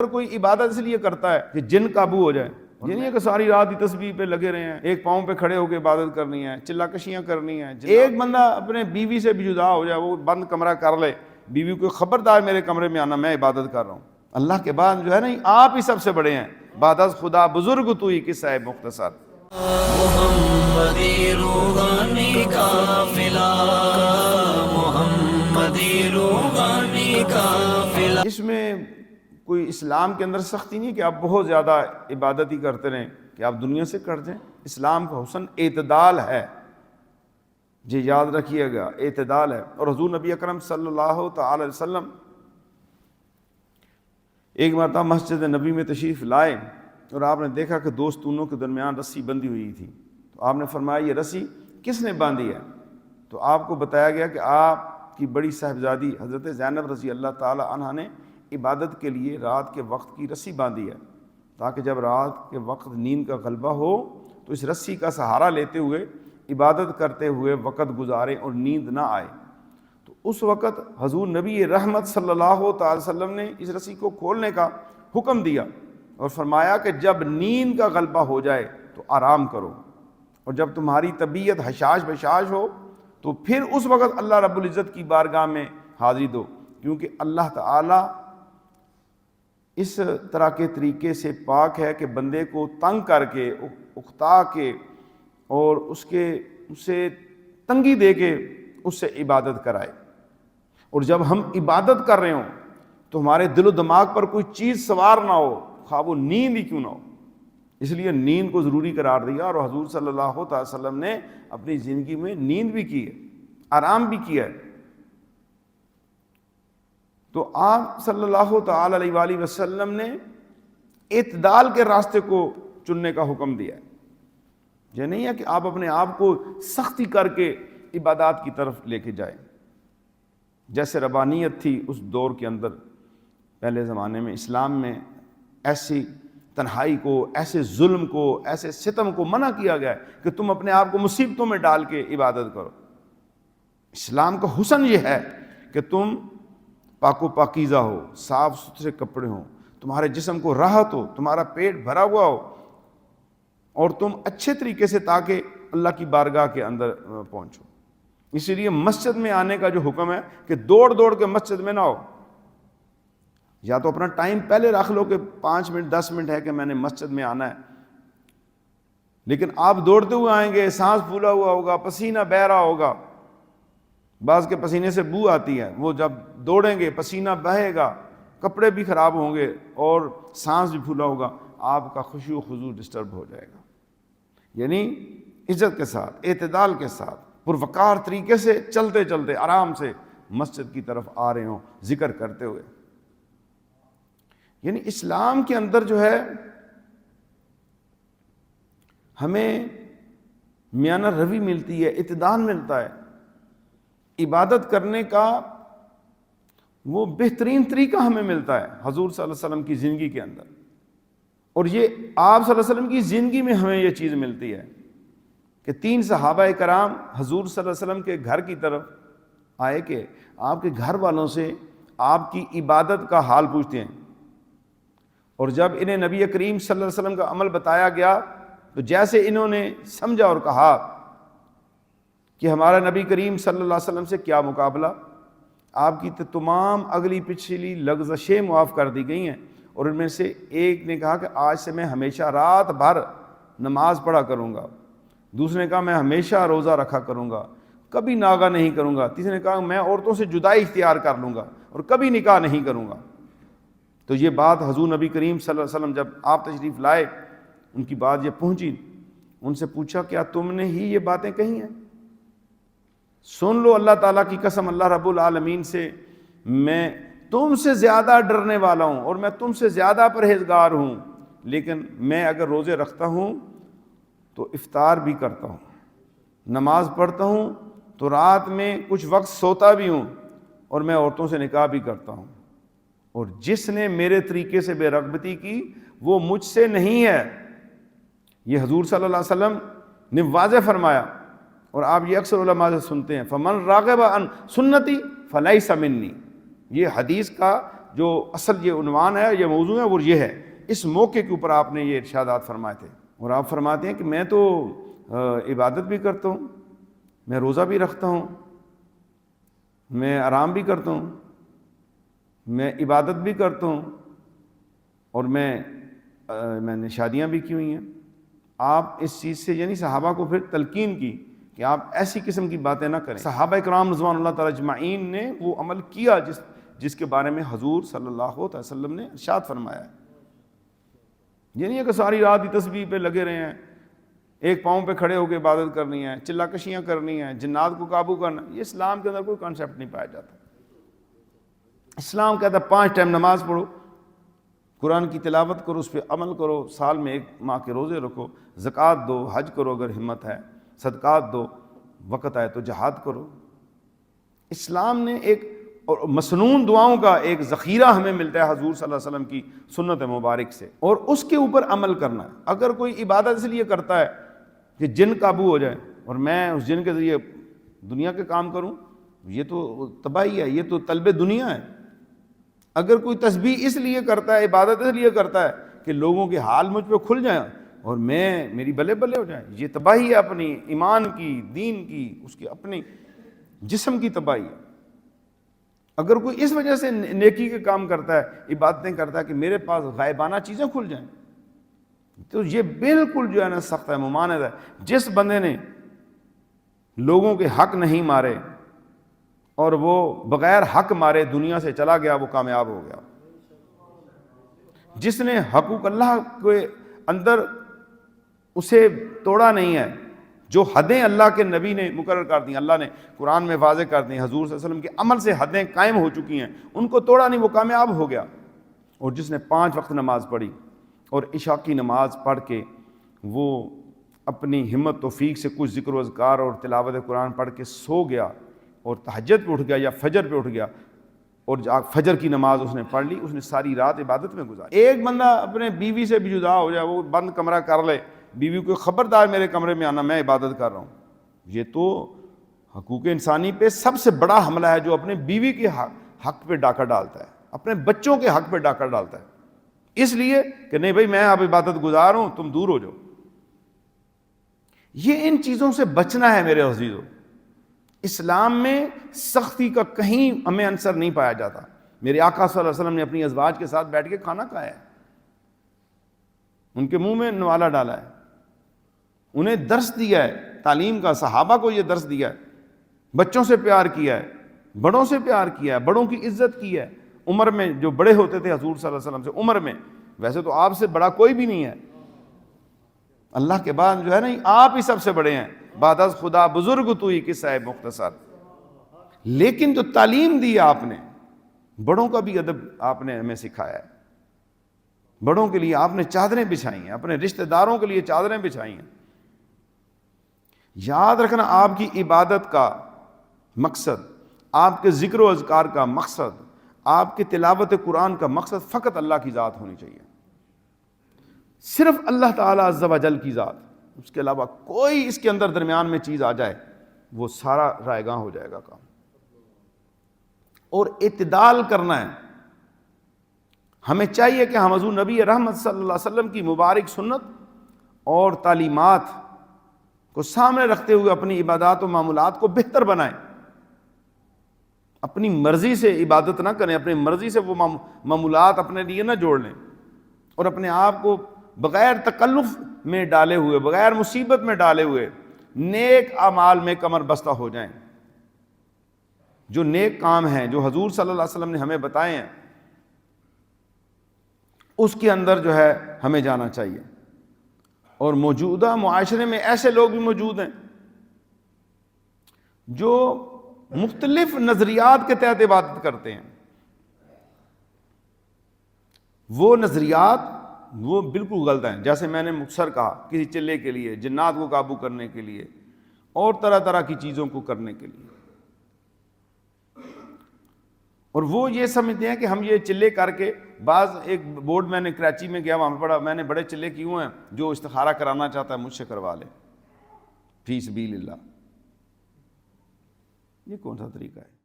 اگر کوئی عبادت اس لیے کرتا ہے کہ جن قابو ہو جائے، یہ نہیں ہے کہ ساری رات ہی تسبیح پہ لگے رہے ہیں، ایک پاؤں پہ کھڑے ہو کے عبادت کرنی ہے، چلا کشیاں کرنی ہیں۔ ایک بندہ اپنے بیوی سے بھی جدا ہو جائے، وہ بند کمرہ کر لے، بیوی کو خبردار میرے کمرے میں آنا، میں عبادت کر رہا ہوں۔ اللہ کے بعد جو ہے نا آپ ہی سب سے بڑے ہیں، بعد از خدا بزرگ تو ہی قصہ ہے مختصر۔ محمدی روحانی قافلہ، محمدی روحانی قافلہ۔ اس میں کوئی اسلام کے اندر سختی نہیں کہ آپ بہت زیادہ عبادت ہی کرتے رہیں کہ آپ دنیا سے کٹ جائیں۔ اسلام کا حسن اعتدال ہے، جی یاد رکھیے گا، اعتدال ہے۔ اور حضور نبی اکرم صلی اللہ تعالی علیہ وسلم ایک مرتبہ مسجد نبی میں تشریف لائے اور آپ نے دیکھا کہ دو ستونوں کے درمیان رسی بندھی ہوئی تھی، تو آپ نے فرمایا یہ رسی کس نے باندھی ہے؟ تو آپ کو بتایا گیا کہ آپ کی بڑی صاحبزادی حضرت زینب رضی اللہ تعالی عنہا نے عبادت کے لیے رات کے وقت کی رسی باندھی ہے، تاکہ جب رات کے وقت نیند کا غلبہ ہو تو اس رسی کا سہارا لیتے ہوئے عبادت کرتے ہوئے وقت گزاریں اور نیند نہ آئے۔ تو اس وقت حضور نبی رحمت صلی اللہ تعالی وسلم نے اس رسی کو کھولنے کا حکم دیا اور فرمایا کہ جب نیند کا غلبہ ہو جائے تو آرام کرو، اور جب تمہاری طبیعت حشاش بشاش ہو تو پھر اس وقت اللہ رب العزت کی بارگاہ میں حاضری دو، کیونکہ اللہ تعالی اس طرح کے طریقے سے پاک ہے کہ بندے کو تنگ کر کے، اکتا کے اور اسے تنگی دے کے اس سے عبادت کرائے۔ اور جب ہم عبادت کر رہے ہوں تو ہمارے دل و دماغ پر کوئی چیز سوار نہ ہو، خواہ وہ نیند ہی کیوں نہ ہو، اس لیے نیند کو ضروری قرار دیا، اور حضور صلی اللہ تعالی وسلم نے اپنی زندگی میں نیند بھی کی ہے، آرام بھی کیا ہے۔ تو آپ صلی اللہ تعالی علیہ وآلہ وسلم نے اعتدال کے راستے کو چننے کا حکم دیا ہے۔ یہ نہیں ہے کہ آپ اپنے آپ کو سختی کر کے عبادات کی طرف لے کے جائیں، جیسے ربانیت تھی اس دور کے اندر پہلے زمانے میں۔ اسلام میں ایسی تنہائی کو، ایسے ظلم کو، ایسے ستم کو منع کیا گیا ہے کہ تم اپنے آپ کو مصیبتوں میں ڈال کے عبادت کرو۔ اسلام کا حسن یہ ہے کہ تم پاک و پاکیزہ ہو، صاف ستھرے کپڑے ہوں، تمہارے جسم کو راحت ہو، تمہارا پیٹ بھرا ہوا ہو، اور تم اچھے طریقے سے تاکہ اللہ کی بارگاہ کے اندر پہنچو۔ اسی لیے مسجد میں آنے کا جو حکم ہے کہ دوڑ دوڑ کے مسجد میں نہ ہو، یا تو اپنا ٹائم پہلے رکھ لو کہ 5 منٹ 10 منٹ ہے کہ میں نے مسجد میں آنا ہے، لیکن آپ دوڑتے ہوئے آئیں گے، سانس پھولا ہوا ہوگا، پسینہ بہہ رہا ہوگا، بعض کے پسینے سے بو آتی ہے، وہ جب دوڑیں گے پسینہ بہے گا، کپڑے بھی خراب ہوں گے اور سانس بھی پھولا ہوگا، آپ کا خشوع و خضوع ڈسٹرب ہو جائے گا۔ یعنی عزت کے ساتھ، اعتدال کے ساتھ، پروقار طریقے سے چلتے چلتے آرام سے مسجد کی طرف آ رہے ہوں ذکر کرتے ہوئے۔ یعنی اسلام کے اندر جو ہے ہمیں میانہ روی ملتی ہے، اعتدال ملتا ہے، عبادت کرنے کا وہ بہترین طریقہ ہمیں ملتا ہے حضور صلی اللہ علیہ وسلم کی زندگی کے اندر۔ اور یہ آپ صلی اللہ علیہ وسلم کی زندگی میں ہمیں یہ چیز ملتی ہے کہ 3 صحابہ کرام حضور صلی اللہ علیہ وسلم کے گھر کی طرف آئے کہ آپ کے گھر والوں سے آپ کی عبادت کا حال پوچھتے ہیں، اور جب انہیں نبی کریم صلی اللہ علیہ وسلم کا عمل بتایا گیا تو جیسے انہوں نے سمجھا اور کہا کہ ہمارا نبی کریم صلی اللہ علیہ وسلم سے کیا مقابلہ، آپ کی تمام اگلی پچھلی لغزشیں معاف کر دی گئی ہیں، اور ان میں سے ایک نے کہا کہ آج سے میں ہمیشہ رات بھر نماز پڑھا کروں گا، دوسرے نے کہا میں ہمیشہ روزہ رکھا کروں گا، کبھی ناغہ نہیں کروں گا، تیسرے نے کہا میں عورتوں سے جدائی اختیار کر لوں گا اور کبھی نکاح نہیں کروں گا۔ تو یہ بات حضور نبی کریم صلی اللہ علیہ وسلم جب آپ تشریف لائے، ان کی بات یہ پہنچی، ان سے پوچھا کیا تم نے ہی یہ باتیں کہی ہیں؟ سن لو اللہ تعالیٰ کی قسم، اللہ رب العالمین سے، میں تم سے زیادہ ڈرنے والا ہوں اور میں تم سے زیادہ پرہیزگار ہوں، لیکن میں اگر روزے رکھتا ہوں تو افطار بھی کرتا ہوں، نماز پڑھتا ہوں تو رات میں کچھ وقت سوتا بھی ہوں، اور میں عورتوں سے نکاح بھی کرتا ہوں، اور جس نے میرے طریقے سے بے رغبتی کی وہ مجھ سے نہیں ہے۔ یہ حضور صلی اللہ علیہ وسلم نے واضح فرمایا، اور آپ یہ اکثر علماء سے سنتے ہیں، فمن راغب عن سنتی فلیس منی۔ یہ حدیث کا جو اصل یہ عنوان ہے، یہ موضوع ہے، وہ یہ ہے۔ اس موقع کے اوپر آپ نے یہ ارشادات فرمائے تھے، اور آپ فرماتے ہیں کہ میں تو عبادت بھی کرتا ہوں، میں روزہ بھی رکھتا ہوں، میں آرام بھی کرتا ہوں، میں عبادت بھی کرتا ہوں، اور میں نے شادیاں بھی کی ہوئی ہیں۔ آپ اس چیز سے یعنی صحابہ کو پھر تلقین کی کہ آپ ایسی قسم کی باتیں نہ کریں۔ صحابہ کرام رضوان اللہ تعالی اجمعین نے وہ عمل کیا جس کے بارے میں حضور صلی اللہ علیہ وسلم نے ارشاد فرمایا ہے۔ یہ نہیں ہے کہ ساری رات ہی تسبیح پہ لگے رہے ہیں، ایک پاؤں پہ کھڑے ہو کے عبادت کرنی ہے، چلا کشیاں کرنی ہیں، جنات کو قابو کرنا، یہ اسلام کے اندر کوئی کانسیپٹ نہیں پایا جاتا۔ اسلام کہتا ہے 5 ٹائم نماز پڑھو، قرآن کی تلاوت کرو، اس پہ عمل کرو، سال میں 1 ماہ کے روزے رکھو، زکوٰۃ دو، حج کرو اگر ہمت ہے، صدقات دو، وقت آئے تو جہاد کرو۔ اسلام نے ایک اور مسنون دعاؤں کا ایک ذخیرہ ہمیں ملتا ہے حضور صلی اللہ علیہ وسلم کی سنت مبارک سے، اور اس کے اوپر عمل کرنا ہے۔ اگر کوئی عبادت اس لیے کرتا ہے کہ جن قابو ہو جائے اور میں اس جن کے ذریعے دنیا کے کام کروں، یہ تو تباہی ہے، یہ تو طلب دنیا ہے۔ اگر کوئی تسبیح اس لیے کرتا ہے، عبادت اس لیے کرتا ہے کہ لوگوں کے حال مجھ پہ کھل جائیں اور میری بلے بلے ہو جائیں، یہ تباہی ہے، اپنی ایمان کی، دین کی، اس کی اپنی جسم کی تباہی ہے۔ اگر کوئی اس وجہ سے نیکی کے کام کرتا ہے، عبادتیں کرتا ہے کہ میرے پاس غائبانہ چیزیں کھل جائیں، تو یہ بالکل جو ہے نا سخت ہے، ممانعت ہے۔ جس بندے نے لوگوں کے حق نہیں مارے اور وہ بغیر حق مارے دنیا سے چلا گیا، وہ کامیاب ہو گیا۔ جس نے حقوق اللہ کے اندر اسے توڑا نہیں ہے، جو حدیں اللہ کے نبی نے مقرر کر دیں، اللہ نے قرآن میں واضح کر دیں، حضور صلی اللہ علیہ وسلم کے عمل سے حدیں قائم ہو چکی ہیں، ان کو توڑا نہیں، وہ کامیاب ہو گیا۔ اور جس نے 5 وقت نماز پڑھی اور عشاء کی نماز پڑھ کے وہ اپنی ہمت توفیق سے کچھ ذکر و اذکار اور تلاوت قرآن پڑھ کے سو گیا اور تہجد پہ اٹھ گیا یا فجر پہ اٹھ گیا اور فجر کی نماز اس نے پڑھ لی، اس نے ساری رات عبادت میں گزاری۔ ایک بندہ اپنے بیوی سے بھی جدا ہو جائے، وہ بند کمرہ کر لے، بیوی کو خبردار میرے کمرے میں آنا، میں عبادت کر رہا ہوں، یہ تو حقوق انسانی پہ سب سے بڑا حملہ ہے، جو اپنے بیوی کے حق پہ ڈاکہ ڈالتا ہے، اپنے بچوں کے حق پہ ڈاکہ ڈالتا ہے، اس لیے کہ نہیں بھائی میں اب عبادت گزار ہوں، تم دور ہو جاؤ۔ یہ ان چیزوں سے بچنا ہے میرے عزیزو۔ اسلام میں سختی کا کہیں ہمیں عنصر نہیں پایا جاتا۔ میرے آقا صلی اللہ علیہ وسلم نے اپنی ازواج کے ساتھ بیٹھ کے کھانا کھایا ہے، ان کے منہ میں نوالا ڈالا ہے، انہیں درس دیا ہے تعلیم کا، صحابہ کو یہ درس دیا ہے، بچوں سے پیار کیا ہے، بڑوں سے پیار کیا ہے، بڑوں کی عزت کی ہے۔ عمر میں جو بڑے ہوتے تھے حضور صلی اللہ علیہ وسلم سے، عمر میں، ویسے تو آپ سے بڑا کوئی بھی نہیں ہے، اللہ کے بعد جو ہے نا آپ ہی سب سے بڑے ہیں، بعد از خدا بزرگ تو ہی قصہ ہے مختصر۔ لیکن جو تعلیم دی آپ نے، بڑوں کا بھی ادب آپ نے ہمیں سکھایا ہے، بڑوں کے لیے آپ نے چادریں بچھائی ہیں، اپنے رشتہ داروں کے لیے چادریں بچھائی ہیں۔ یاد رکھنا آپ کی عبادت کا مقصد، آپ کے ذکر و اذکار کا مقصد، آپ کی تلاوت قرآن کا مقصد فقط اللہ کی ذات ہونی چاہیے، صرف اللہ تعالیٰ عز و جل کی ذات، اس کے علاوہ کوئی اس کے اندر درمیان میں چیز آ جائے وہ سارا رائے گاں ہو جائے گا کام۔ اور اعتدال کرنا ہے، ہمیں چاہیے کہ ہم حضور نبی رحمت صلی اللہ علیہ وسلم کی مبارک سنت اور تعلیمات کو سامنے رکھتے ہوئے اپنی عبادات و معمولات کو بہتر بنائیں۔ اپنی مرضی سے عبادت نہ کریں، اپنی مرضی سے وہ معمولات اپنے لیے نہ جوڑ لیں، اور اپنے آپ کو بغیر تکلف میں ڈالے ہوئے، بغیر مصیبت میں ڈالے ہوئے نیک اعمال میں کمر بستہ ہو جائیں۔ جو نیک کام ہیں، جو حضور صلی اللہ علیہ وسلم نے ہمیں بتائے ہیں، اس کے اندر جو ہے ہمیں جانا چاہیے۔ اور موجودہ معاشرے میں ایسے لوگ بھی موجود ہیں جو مختلف نظریات کے تحت عبادت کرتے ہیں۔ وہ نظریات وہ بالکل غلط ہیں، جیسے میں نے مختصر کہا، کسی چلے کے لیے، جنات کو قابو کرنے کے لیے، اور طرح طرح کی چیزوں کو کرنے کے لیے۔ اور وہ یہ سمجھتے ہیں کہ ہم یہ چلے کر کے، بعض ایک بورڈ میں نے کراچی میں گیا، وہاں پہ پڑھا، میں نے بڑے چلے کیوں ہیں، جو استخارہ کرانا چاہتا ہے مجھ سے کروا لے فی سبیل اللہ۔ یہ کون سا طریقہ ہے؟